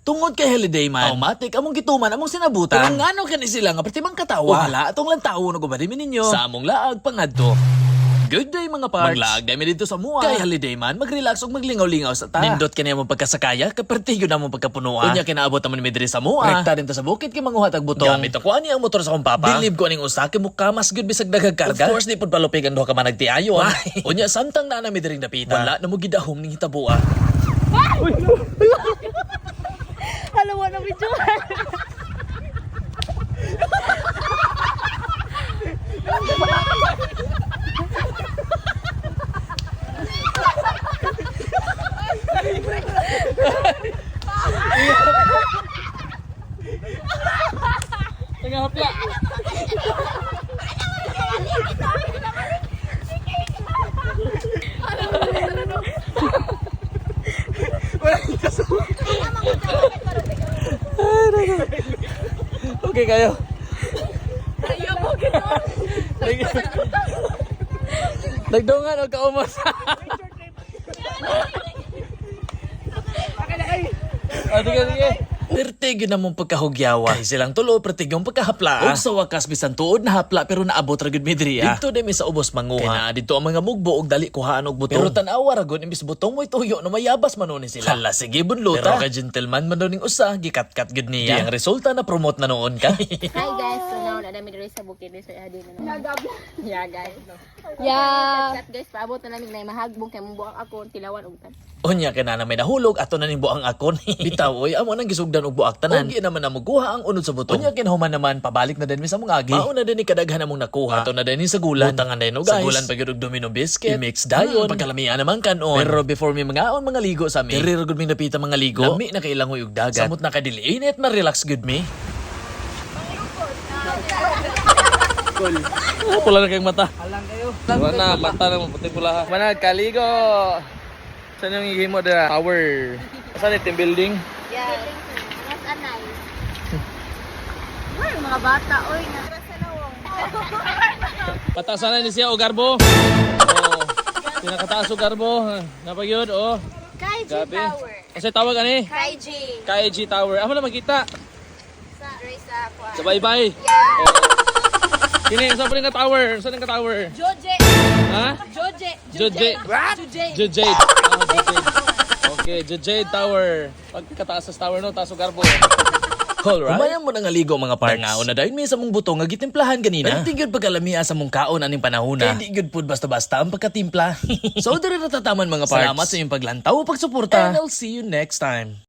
Tungod kay holiday man, matik among gituman among sinabutan. Pero ngano kani sila nga pertibang katawa. Wala atong lantawo no gubadimi ninyo. Sa among laag pangadto. Good day mga parts. Maglaag dami dito sa mua. Kay holiday man, mag-relax ug maglingaw-lingaw sa ta. Nindot kani among pagkasakaya, kapertigo na among pagkapunuan. Unya kinaabot naman mi diri sa mua. Rekta din ta sa bukid kay manguhat ag butong. Gamit ako ani ang motor sa akong papa. Bilib ko aning usa kay mukha mas good bisag daghag karga. Of course di pud palupig ang duha ka managtiayon. Unya samtang naa na mi diring napita. Wala na mo gidahom ning hitabua. Halawa na video. Tengah hapla. Oke kayo. Ayo mo gito. Nagdungan o kaumos. Sige. Pertig yun namang pagkahugyawa. Kay silang tulo, pertig yung pagkahapla. Ug sa wakas bisan tuod na hapla pero naabot ra gud mi diri. Dito mi sa ubos manguha. Kaya na dito ang mga mugbo og dali kuhaan og butong. Pero tan-awa ra gud imbis butong mo'y tuyo no mayabas man ni sila. Hala sige bunluta. Pero ka gentleman man ning usa, gikat-kat gud niya. Ang resulta na promote na noon ka. Hi guys, so now nadami diri sa bukid so adi na. Yeah guys. Yeah. Guys, paabot na namin na mahagbong kay mong buang akon tilawan og tan. Unya ka na may nahulog ato na ning buang akon. Bitaw oy amo nang gisugdan og buak tanan. Ugi naman na muguha ang unod sa butong. Unya kinahuman naman pabalik na din mi sa mong agi. Mauna din ni kadaghan among nakuha. Ato na din sa gulan. Butangan din guys. Sa gulan pag og domino biscuit, mix dayon, pagkalamian naman kanon. Pero before mi mangaon mga ligo sa mi. Diri ra gud mi napita mga ligo. Lami na kailangoy og dagat. Samot na kadili init ma-relax gud mi. Cool. Pula na kayong mata. Alang kayo. Wala na, mata na puti pula. Manag, kaligo! Saan yung hihimo na tower? Saan yung team building? Yeah. Mas anay. Uy, mga bata oy na sa lawong. Pataasan na ni siya o garbo. Oh, pinakataas o garbo. Napagyod, oh. KG Gabi. Tower. Kasi tawag ani? KG. KG Tower. Amo na makita. Sa Reza Aqua. Sa bye-bye. Yeah. Oh. Kini, saan pa rin ka tower? Saan ka tower? Joje. Ha? Joje. Joje. What? Jujade. Ah, Jujade. Okay, Jujade Tower. Pagkataas sa tower no, taas o garbo. Alright. Kumayan mo na nga ligo mga parts. Nangaon na dahil may sa mong butong nga gitimplahan ganina. Pero di gyud pagkalamia sa mong kaon aning panahona. Kaya di gyud pud basta-basta ang pagkatimpla. So diri natataman mga parts. Salamat sa inyong paglantaw o pagsuporta. And I'll see you next time.